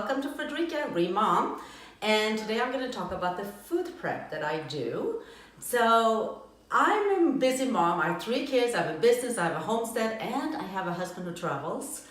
Welcome to Frederica, Green-Mom. And today I'm going to talk about the food prep that I do. So I'm a busy mom. I have 3 kids, I have a business, I have a homestead, and I have a husband who travels.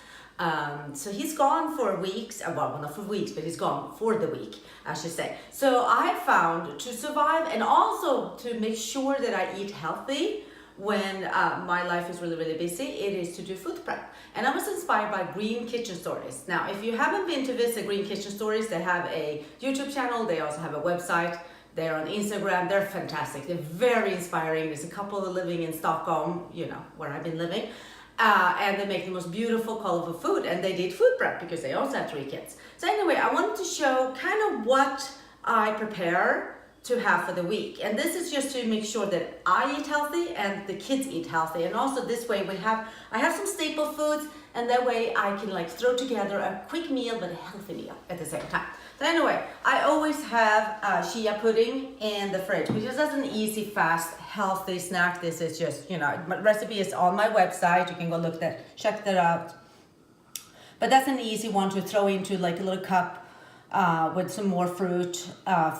So he's gone for weeks, well, not for weeks, but he's gone for the week, I should say. So I found to survive and also to make sure that I eat healthy when my life is really, really busy, it is to do food prep. And I was inspired by Green Kitchen Stories. Now, if you haven't been to visit Green Kitchen Stories, they have a YouTube channel, they also have a website, they're on Instagram, they're fantastic, they're very inspiring. There's a couple living in Stockholm, you know, where I've been living. And they make the most beautiful, colorful food, and they did food prep because they also have 3 kids. So anyway, I wanted to show kind of what I prepare to have for the week. And this is just to make sure that I eat healthy and the kids eat healthy. And also this way I have some staple foods, and that way I can like throw together a quick meal but a healthy meal at the same time. So anyway, I always have chia pudding in the fridge, which is just an easy, fast, healthy snack. This is just, you know, my recipe is on my website. You can go check that out. But that's an easy one to throw into like a little cup with some more fruit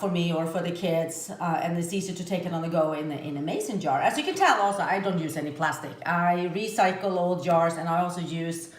for me or for the kids, and it's easy to take it on the go in a mason jar. As you can tell, also I don't use any plastic. I recycle old jars, and I also use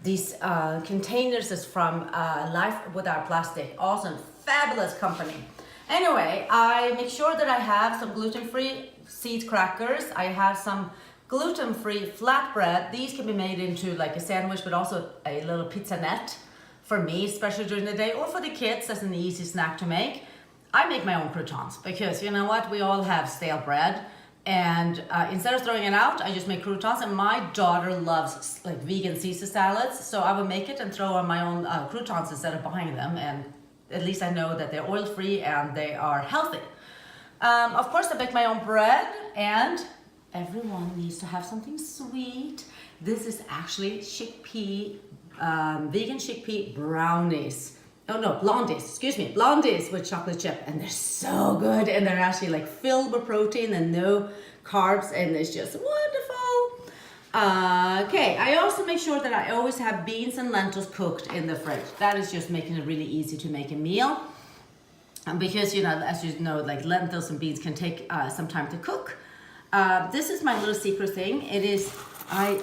these containers that's from Life Without Plastic. Awesome, fabulous company. Anyway, I make sure that I have some gluten-free seed crackers. I have some gluten-free flatbread. These can be made into like a sandwich, but also a little pizzanette. For me, especially during the day, or for the kids, that's an easy snack to make. I make my own croutons because you know what? We all have stale bread, and instead of throwing it out, I just make croutons. And my daughter loves like vegan Caesar salads, so I would make it and throw on my own croutons instead of buying them. And at least I know that they're oil-free and they are healthy. Of course, I bake my own bread, and everyone needs to have something sweet. This is actually vegan chickpea brownies. Oh no, blondies with chocolate chip, and they're so good, and they're actually like filled with protein and no carbs, and it's just wonderful. Okay, I also make sure that I always have beans and lentils cooked in the fridge. That is just making it really easy to make a meal, because you know, as you know, like lentils and beans can take some time to cook. This is my little secret thing. It is how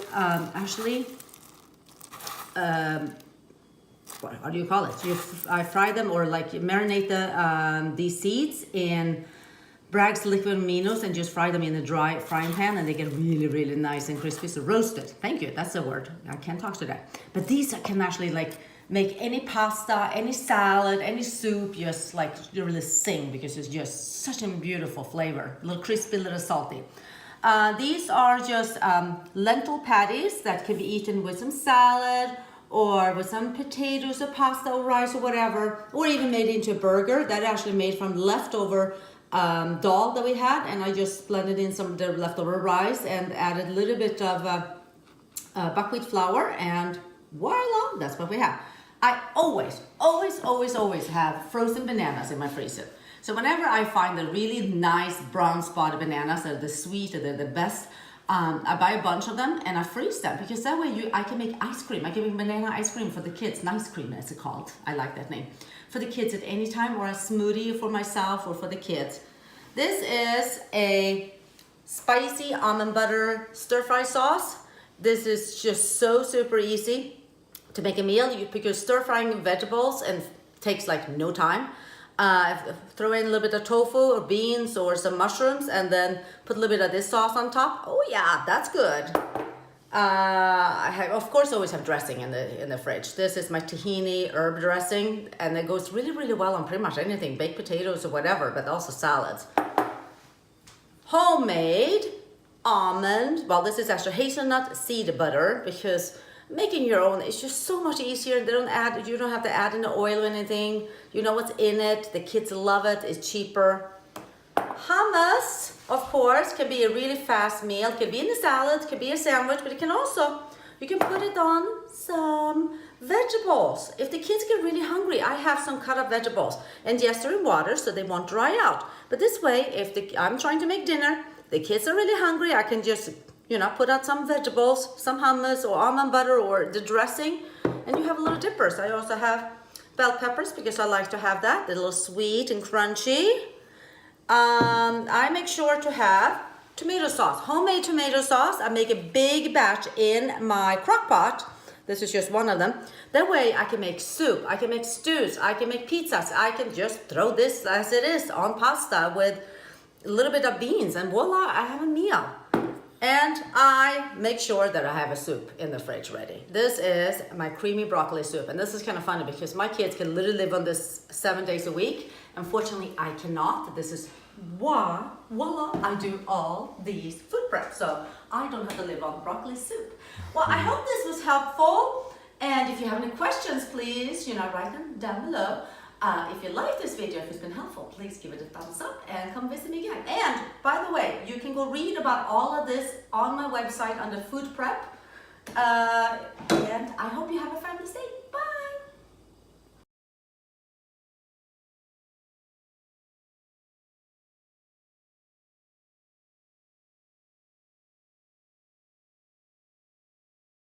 do you call it? I fry them, or like marinate these seeds in Bragg's liquid aminos and just fry them in a dry frying pan, and they get really, really nice and crispy. So roasted. Thank you. That's the word. I can't talk today. But these can actually like make any pasta, any salad, any soup, just like you really sing, because it's just such a beautiful flavor. A little crispy, a little salty. These are just lentil patties that can be eaten with some salad or with some potatoes or pasta or rice or whatever, or even made into a burger. That actually made from leftover dal that we had, and I just blended in some of the leftover rice and added a little bit of buckwheat flour, and voila, that's what we have. I always have frozen bananas in my freezer. So whenever I find the really nice brown spotted bananas that are the sweet, they're the best, I buy a bunch of them and I freeze them, because that way I can make ice cream. I can make banana ice cream for the kids. Nice cream, as it's called. I like that name. For the kids at any time, or a smoothie for myself or for the kids. This is a spicy almond butter stir fry sauce. This is just so super easy to make a meal. You pick your stir frying vegetables and it takes like no time. Throw in a little bit of tofu or beans or some mushrooms, and then put a little bit of this sauce on top. Oh yeah, that's good. I of course always have dressing in the fridge. This is my tahini herb dressing, and it goes really, really well on pretty much anything, baked potatoes or whatever, but also salads. Homemade almond, well, this is actually hazelnut seed butter, because making your own is just so much easier. You don't have to add any oil or anything. You know what's in it. The kids love it. It's cheaper. Hummus, of course, can be a really fast meal. It can be in a salad, it can be a sandwich, but you can put it on some vegetables. If the kids get really hungry, I have some cut up vegetables. And yes, they're in water, so they won't dry out. But this way, if I'm trying to make dinner, the kids are really hungry, I can just put out some vegetables, some hummus or almond butter or the dressing, and you have a little dippers. I also have bell peppers because I like to have that, a little sweet and crunchy. I make sure to have tomato sauce, homemade tomato sauce. I make a big batch in my crock pot. This is just one of them. That way I can make soup, I can make stews, I can make pizzas. I can just throw this as it is on pasta with a little bit of beans and voila, I have a meal. And I make sure that I have a soup in the fridge ready. This is my creamy broccoli soup. And this is kind of funny because my kids can literally live on this 7 days a week. Unfortunately, I cannot. This is voila, I do all these food prep. So I don't have to live on broccoli soup. Well, I hope this was helpful. And if you have any questions, please, write them down below. If you like this video, if it's been helpful, please give it a thumbs up and come visit me again. And by the way, you can go read about all of this on my website under food prep. And I hope you have a fabulous day.